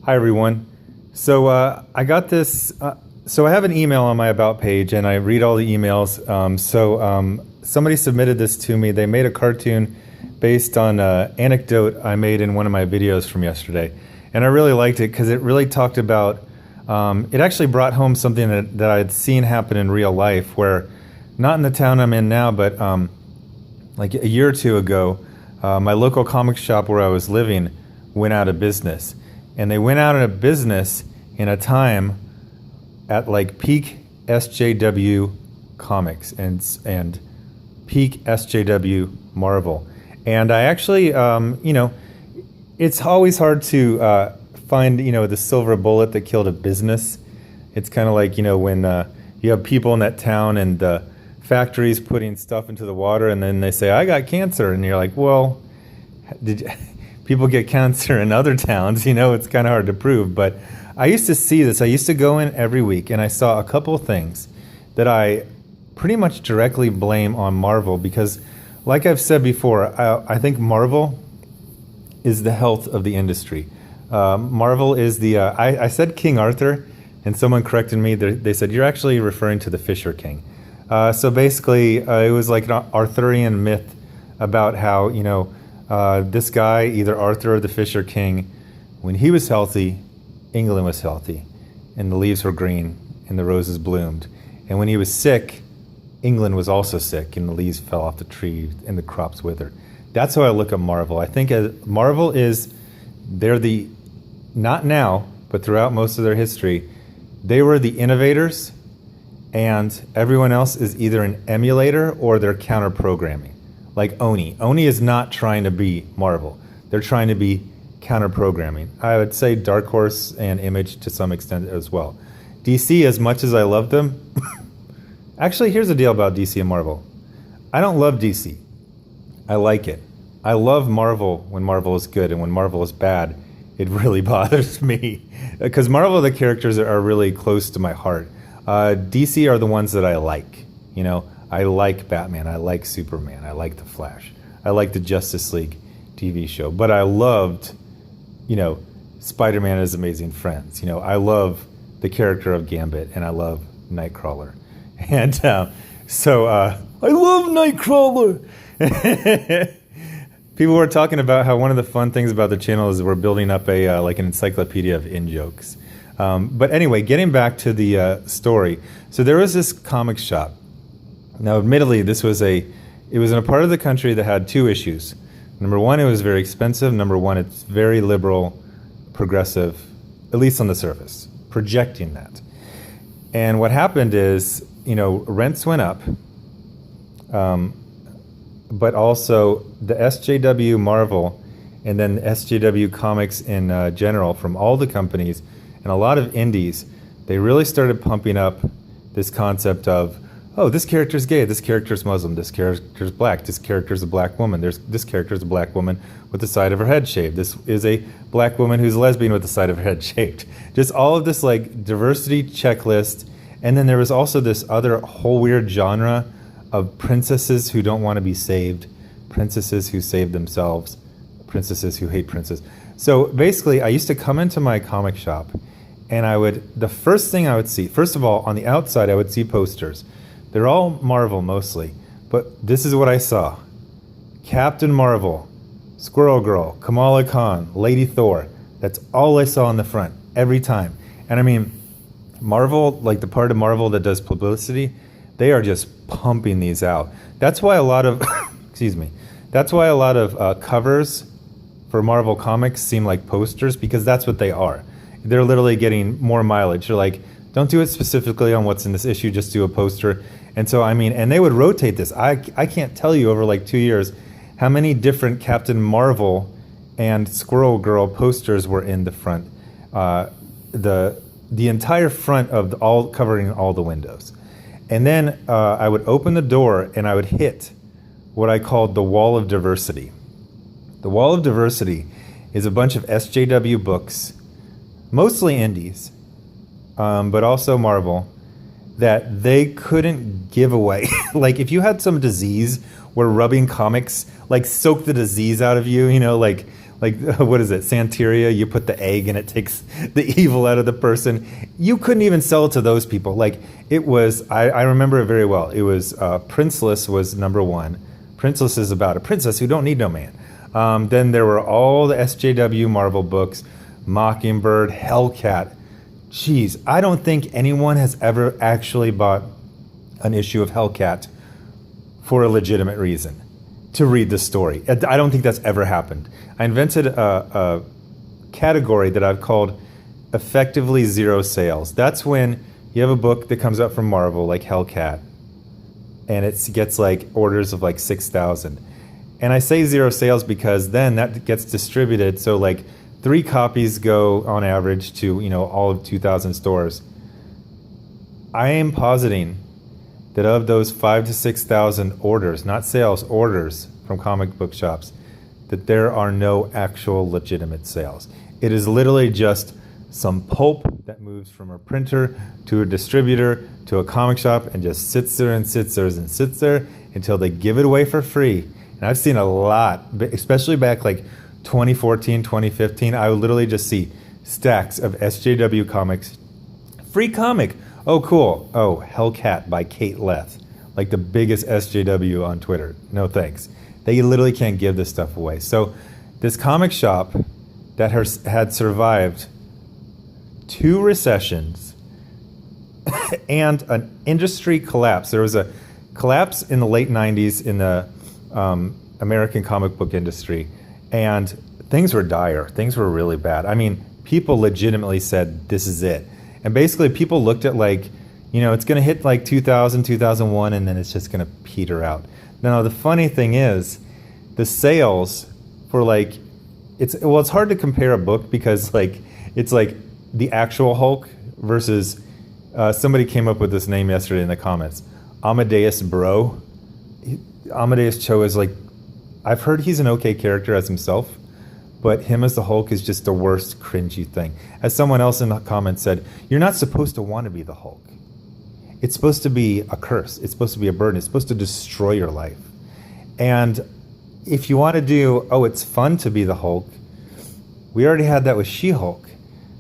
Hi, everyone. I got this. So I have an email on my About page, and I read all the emails. Somebody submitted this to me. They made a cartoon based on an anecdote I made in one of my videos from yesterday. And I really liked it because it really talked about, it actually brought home something that I had seen happen in real life, where not in the town I'm in now, but like a year or two ago, my local comic shop where I was living went out of business. And they went out of business in a time at like peak SJW comics and peak SJW Marvel. And I actually, it's always hard to find, the silver bullet that killed a business. It's kind of like, when you have people in that town and the factories putting stuff into the water, and then they say, I got cancer. And you're like, well, people get cancer in other towns, it's kind of hard to prove. But I used to see this. I used to go in every week, and I saw a couple things that I pretty much directly blame on Marvel, because like I've said before, I think Marvel is the health of the industry. Marvel is the, I said King Arthur, and someone corrected me. They said, you're actually referring to the Fisher King. So basically, it was like an Arthurian myth about how, this guy, either Arthur or the Fisher King, when he was healthy, England was healthy, and the leaves were green, and the roses bloomed. And when he was sick, England was also sick, and the leaves fell off the tree, and the crops withered. That's how I look at Marvel. I think Marvel they're the, not now, but throughout most of their history, they were the innovators, and everyone else is either an emulator or they're counter-programming. Like Oni. Oni is not trying to be Marvel. They're trying to be counter-programming. I would say Dark Horse and Image to some extent as well. DC, as much as I love them, actually, here's the deal about DC and Marvel. I don't love DC. I like it. I love Marvel when Marvel is good, and when Marvel is bad, it really bothers me. Because Marvel, the characters are really close to my heart. DC are the ones that I like, I like Batman, I like Superman, I like The Flash, I like the Justice League TV show, but I loved, Spider-Man and His Amazing Friends. I love the character of Gambit, and I love Nightcrawler. And I love Nightcrawler! People were talking about how one of the fun things about the channel is we're building up an encyclopedia of in-jokes. But anyway, getting back to the story. So there was this comic shop. Now, admittedly, it was in a part of the country that had two issues. Number one, it was very expensive. Number one, it's very liberal, progressive, at least on the surface, projecting that. And what happened is, rents went up, but also the SJW Marvel and then the SJW comics in general from all the companies and a lot of indies, they really started pumping up this concept of, oh, this character's gay, this character's Muslim, this character's black, this character's a black woman, this character's a black woman with the side of her head shaved, this is a black woman who's lesbian with the side of her head shaved. Just all of this like diversity checklist. And then there was also this other whole weird genre of princesses who don't want to be saved, princesses who save themselves, princesses who hate princes. So basically, I used to come into my comic shop, and the first thing I would see, first of all, on the outside, I would see posters. They're all Marvel mostly, but this is what I saw. Captain Marvel, Squirrel Girl, Kamala Khan, Lady Thor. That's all I saw on the front, every time. And I mean, Marvel, like the part of Marvel that does publicity, they are just pumping these out. That's why a lot of, that's why a lot of covers for Marvel Comics seem like posters, because that's what they are. They're literally getting more mileage. They're like, don't do it specifically on what's in this issue, just do a poster. And so, and they would rotate this. I can't tell you over like 2 years how many different Captain Marvel and Squirrel Girl posters were in the front. The entire front of covering all the windows. And then I would open the door and I would hit what I called the wall of diversity. The wall of diversity is a bunch of SJW books, mostly indies, but also Marvel, that they couldn't give away. Like if you had some disease where rubbing comics like soak the disease out of you, like what is it, Santeria? You put the egg and it takes the evil out of the person. You couldn't even sell it to those people. Like it was, I remember it very well. It was Princeless was number one. Princeless is about a princess who don't need no man. Then there were all the SJW Marvel books, Mockingbird, Hellcat. Jeez, I don't think anyone has ever actually bought an issue of Hellcat for a legitimate reason, to read the story. I don't think that's ever happened. I invented a category that I've called effectively zero sales. That's when you have a book that comes out from Marvel, like Hellcat, and it gets like orders of like 6,000. And I say zero sales because then that gets distributed. So like 3 copies go on average to, all of 2,000 stores. I am positing that of those 5,000 to 6,000 orders, not sales, orders from comic book shops, that there are no actual legitimate sales. It is literally just some pulp that moves from a printer to a distributor to a comic shop and just sits there and sits there and sits there until they give it away for free. And I've seen a lot, especially back like 2014, 2015, I would literally just see stacks of SJW comics. Free comic. Oh, cool. Oh, Hellcat by Kate Leth. Like the biggest SJW on Twitter. No thanks. They literally can't give this stuff away. So this comic shop that had survived 2 recessions and an industry collapse. There was a collapse in the late 90s in the American comic book industry. And things were dire. Things were really bad. I mean, people legitimately said, this is it. And basically people looked at like, it's going to hit like 2000, 2001, and then it's just going to peter out. Now, the funny thing is, the sales for like, it's hard to compare a book because like, it's like the actual Hulk versus, somebody came up with this name yesterday in the comments, Amadeus Bro. Amadeus Cho is like, I've heard he's an okay character as himself, but him as the Hulk is just the worst cringy thing. As someone else in the comments said, you're not supposed to want to be the Hulk. It's supposed to be a curse. It's supposed to be a burden. It's supposed to destroy your life. And if you want to do, it's fun to be the Hulk, we already had that with She-Hulk.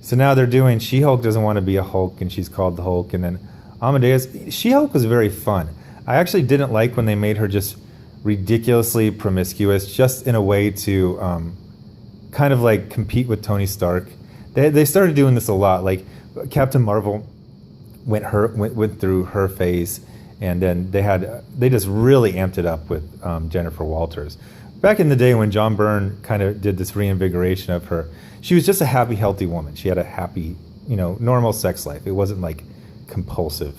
So now they're doing, She-Hulk doesn't want to be a Hulk, and she's called the Hulk. And then Amadeus, She-Hulk was very fun. I actually didn't like when they made her just ridiculously promiscuous, just in a way to kind of like compete with Tony Stark. They started doing this a lot. Like Captain Marvel went through her phase, and then they just really amped it up with Jennifer Walters. Back in the day when John Byrne kind of did this reinvigoration of her, she was just a happy, healthy woman. She had a happy, normal sex life. It wasn't like compulsive.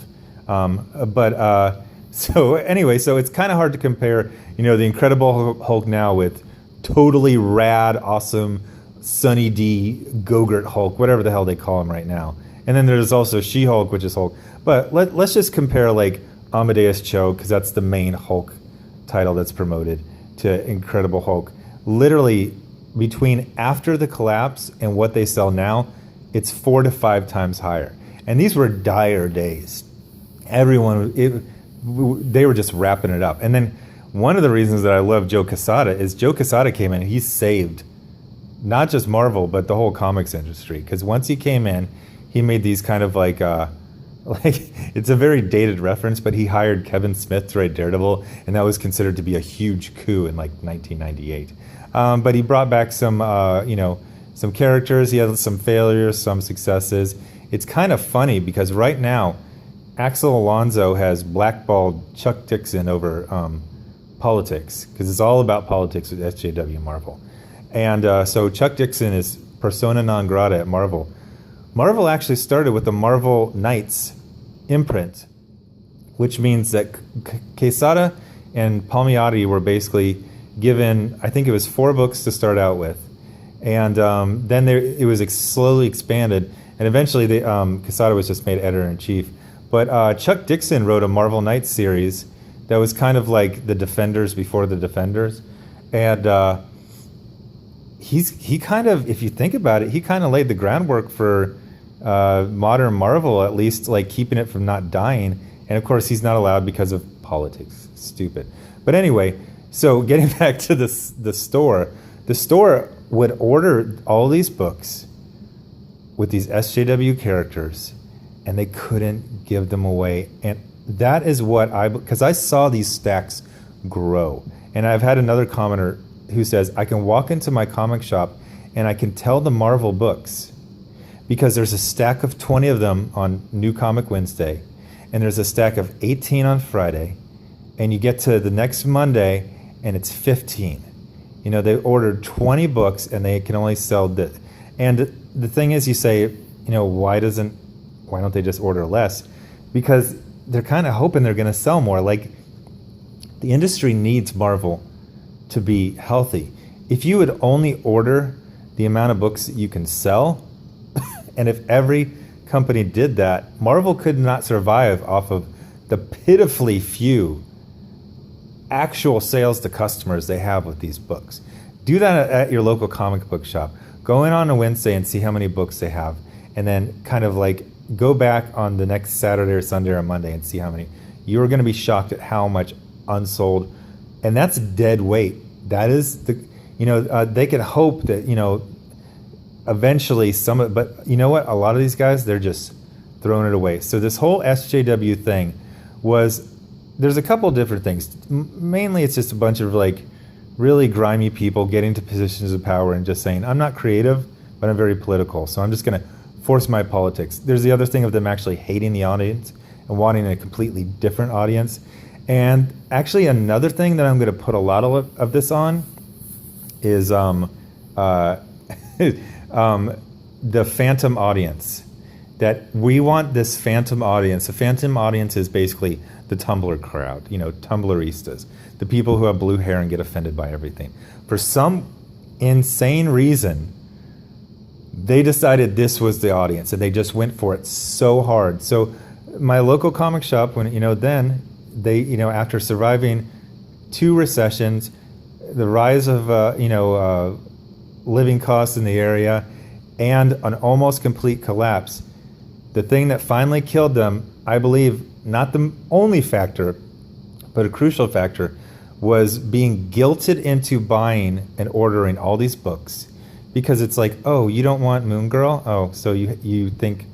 So anyway, so it's kind of hard to compare, the Incredible Hulk now with totally rad, awesome, Sunny D, Gogurt Hulk, whatever the hell they call him right now. And then there's also She-Hulk, which is Hulk. But let's just compare like Amadeus Cho, because that's the main Hulk title that's promoted, to Incredible Hulk. Literally, between after the collapse and what they sell now, it's 4 to 5 times higher. And these were dire days. They were just wrapping it up. And then one of the reasons that I love Joe Quesada is Joe Quesada came in and he saved not just Marvel, but the whole comics industry. Because once he came in, he made these kind of like it's a very dated reference, but he hired Kevin Smith to write Daredevil, and that was considered to be a huge coup in like 1998. But he brought back some characters. He had some failures, some successes. It's kind of funny because right now, Axel Alonso has blackballed Chuck Dixon over politics, because it's all about politics with SJW Marvel. And so Chuck Dixon is persona non grata at Marvel. Marvel actually started with the Marvel Knights imprint, which means that Quesada and Palmiotti were basically given, I think it was 4 books to start out with. And then it was slowly expanded, and eventually Quesada was just made editor-in-chief. But Chuck Dixon wrote a Marvel Knights series that was kind of like the Defenders before the Defenders. And he kind of, if you think about it, he kind of laid the groundwork for modern Marvel, at least like keeping it from not dying. And of course, he's not allowed because of politics. Stupid. But anyway, so getting back to the store, the store would order all these books with these SJW characters, and they couldn't give them away. And that is what because I saw these stacks grow. And I've had another commenter who says, I can walk into my comic shop and I can tell the Marvel books because there's a stack of 20 of them on New Comic Wednesday, and there's a stack of 18 on Friday, and you get to the next Monday and it's 15. You know, they ordered 20 books and they can only sell this. And the thing is, you say, you know, why don't they just order less? Because they're kind of hoping they're going to sell more. Like, the industry needs Marvel to be healthy. If you would only order the amount of books that you can sell, and if every company did that, Marvel could not survive off of the pitifully few actual sales to customers they have with these books. Do that at your local comic book shop. Go in on a Wednesday and see how many books they have, and then kind of like go back on the next Saturday or Sunday or Monday and see how many. You are going to be shocked at how much Unsold, and that's dead weight. That is they could hope that, eventually but you know what? A lot of these guys, they're just throwing it away. So this whole SJW thing there's a couple different things. Mainly it's just a bunch of like really grimy people getting to positions of power and just saying, I'm not creative, but I'm very political, so I'm just going to force my politics. There's the other thing of them actually hating the audience and wanting a completely different audience. And actually another thing that I'm going to put a lot of this on is the phantom audience. That we want this phantom audience. The phantom audience is basically the Tumblr crowd, Tumblristas, the people who have blue hair and get offended by everything. For some insane reason, they decided this was the audience, and they just went for it so hard. So my local comic shop, then they, after surviving 2 recessions, the rise of, living costs in the area, and an almost complete collapse, the thing that finally killed them, I believe, not the only factor, but a crucial factor, was being guilted into buying and ordering all these books. Because it's like, oh, you don't want Moon Girl? Oh, so you think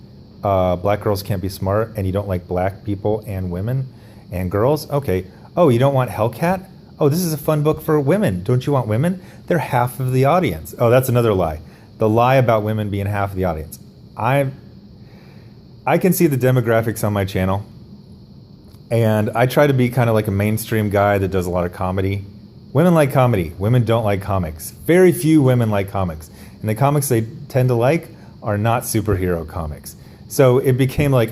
black girls can't be smart, and you don't like black people and women and girls? Okay. Oh, you don't want Hellcat? Oh, this is a fun book for women. Don't you want women? They're half of the audience. Oh, that's another lie. The lie about women being half of the audience. I can see the demographics on my channel, and I try to be kind of like a mainstream guy that does a lot of comedy. Women like comedy. Women don't like comics. Very few women like comics. And the comics they tend to like are not superhero comics. So it became like,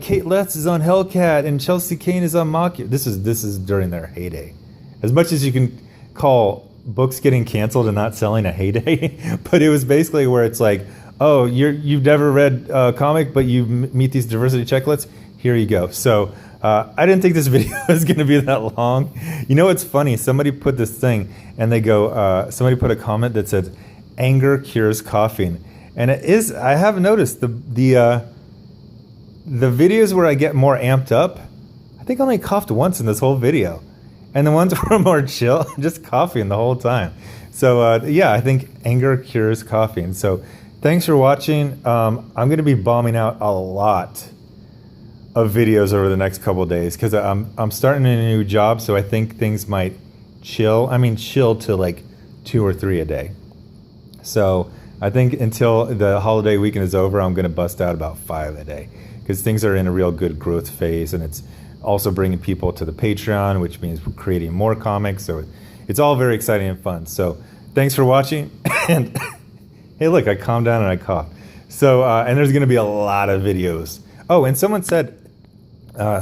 Kate Letts is on Hellcat and Chelsea Kane is on Mach. This is during their heyday. As much as you can call books getting canceled and not selling a heyday, but it was basically where it's like, oh, you've never read a comic, but you meet these diversity checklists. Here you go. So I didn't think this video was going to be that long. You know what's funny? Somebody put this thing, and they go, somebody put a comment that said, anger cures coughing. And it is, I have noticed the videos where I get more amped up, I think I only coughed once in this whole video. And the ones where I'm more chill, just coughing the whole time. So I think anger cures coughing. So thanks for watching. I'm going to be bombing out a lot of videos over the next couple of days because I'm starting a new job, so I think things might chill. I mean, chill to like 2 or 3 a day. So I think until the holiday weekend is over, I'm going to bust out about 5 a day because things are in a real good growth phase, and it's also bringing people to the Patreon, which means we're creating more comics. So it's all very exciting and fun. So thanks for watching. And hey, look, I calmed down and I coughed. So, and there's going to be a lot of videos. Oh, and someone said,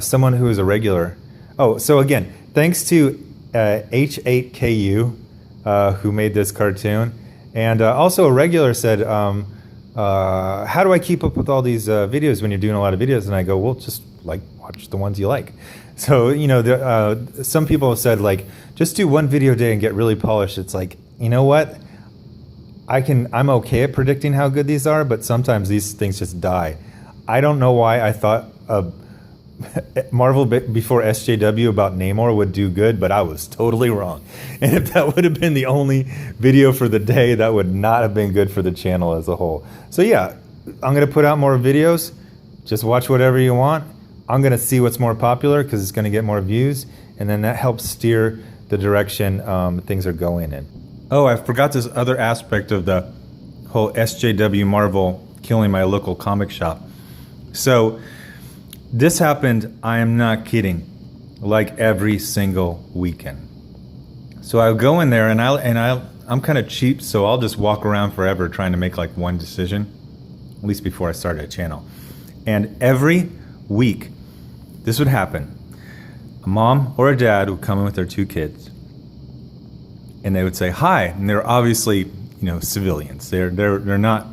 someone who is a regular. Oh, so again, thanks to H8KU, who made this cartoon. And also a regular said, how do I keep up with all these videos when you're doing a lot of videos? And I go, well, just like watch the ones you like. So, some people have said, like, just do 1 video a day and get really polished. It's like, you know what? I'm okay at predicting how good these are, but sometimes these things just die. I don't know why I thought Marvel before SJW about Namor would do good, but I was totally wrong. And if that would have been the only video for the day, that would not have been good for the channel as a whole. So yeah, I'm going to put out more videos. Just watch whatever you want. I'm going to see what's more popular because it's going to get more views. And then that helps steer the direction things are going in. Oh, I forgot this other aspect of the whole SJW Marvel killing my local comic shop. So this happened, I am not kidding, like every single weekend. So I'll go in there and I'm kind of cheap, so I'll just walk around forever trying to make like one decision, at least before I started a channel. And every week, this would happen. A mom or a dad would come in with their 2 kids, and they would say hi, and they're obviously, civilians. They're not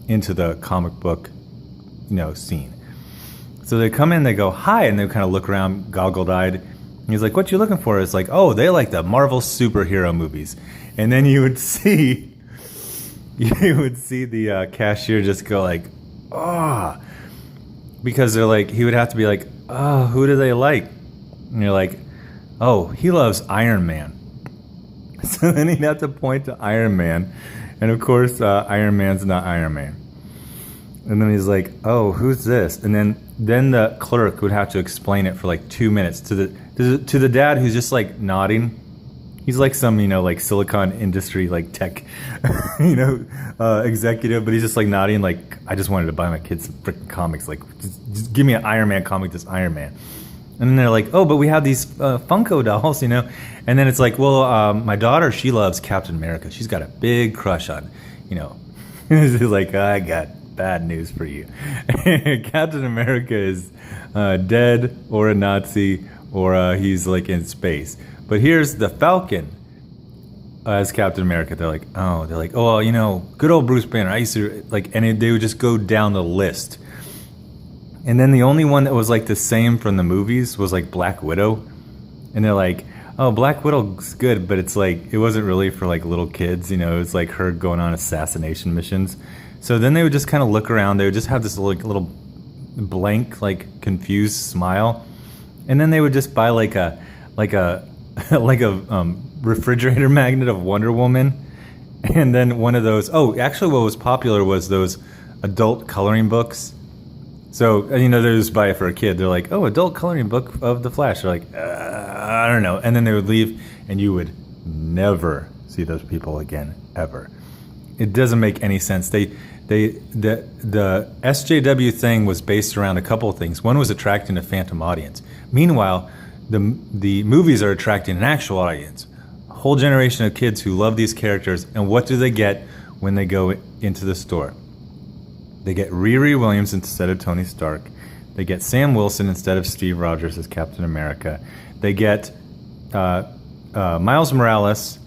into the comic book, scene. So they come in, they go hi, and they kind of look around, goggle-eyed. He's like, "What you looking for?" It's like, "Oh, they like the Marvel superhero movies." And then you would see the cashier just go like, "Ah," because they're like, he would have to be like, "Oh, who do they like?" And you're like, "Oh, he loves Iron Man." So then he'd have to point to Iron Man, and of course, Iron Man's not Iron Man. And then he's like, "Oh, who's this?" And then the clerk would have to explain it for like 2 minutes to the dad, who's just like nodding. He's like some, like Silicon Industry, like tech, executive, but he's just like nodding, like, "I just wanted to buy my kids some freaking comics. Like, just give me an Iron Man comic, this Iron Man." And then they're like, "Oh, but we have these Funko dolls, And then it's like, "Well, my daughter, she loves Captain America. She's got a big crush on, He's like, "I got bad news for you. Captain America is dead, or a Nazi, or he's like in space. But here's the Falcon as Captain America." They're like, "Oh, well, good old Bruce Banner. I used to like," and they would just go down the list. And then the only one that was like the same from the movies was like Black Widow. And they're like, "Oh, Black Widow's good, but it's like, it wasn't really for like little kids, It was like her going on assassination missions." So then they would just kind of look around. They would just have this little blank, like confused smile. And then they would just buy like a refrigerator magnet of Wonder Woman. And then one of those, actually what was popular was those adult coloring books. So, they just buy it for a kid. They're like, "Oh, adult coloring book of the Flash." They're like, I don't know. And then they would leave, and you would never see those people again, ever. It doesn't make any sense. The SJW thing was based around a couple of things. One was attracting a phantom audience. Meanwhile, the movies are attracting an actual audience. A whole generation of kids who love these characters, and what do they get when they go into the store? They get Riri Williams instead of Tony Stark. They get Sam Wilson instead of Steve Rogers as Captain America. They get Miles Morales,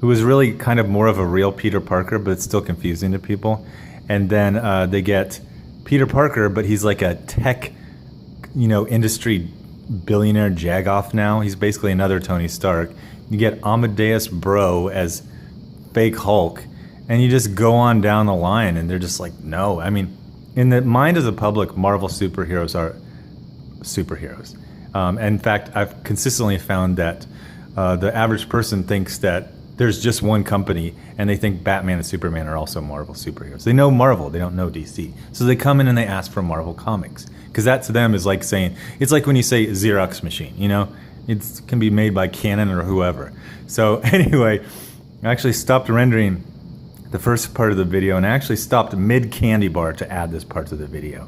who is really kind of more of a real Peter Parker, but it's still confusing to people. And then they get Peter Parker, but he's like a tech, industry billionaire jagoff now. He's basically another Tony Stark. You get Amadeus Bro as fake Hulk. And you just go on down the line, and they're just like, no. I mean, in the mind of the public, Marvel superheroes are superheroes. In fact, I've consistently found that the average person thinks that there's just one company, and they think Batman and Superman are also Marvel superheroes. They know Marvel, they don't know DC. So they come in and they ask for Marvel comics. Because that to them is like saying, it's like when you say Xerox machine, It can be made by Canon or whoever. So anyway, I actually stopped rendering the first part of the video, and I actually stopped mid-candy bar to add this part to the video.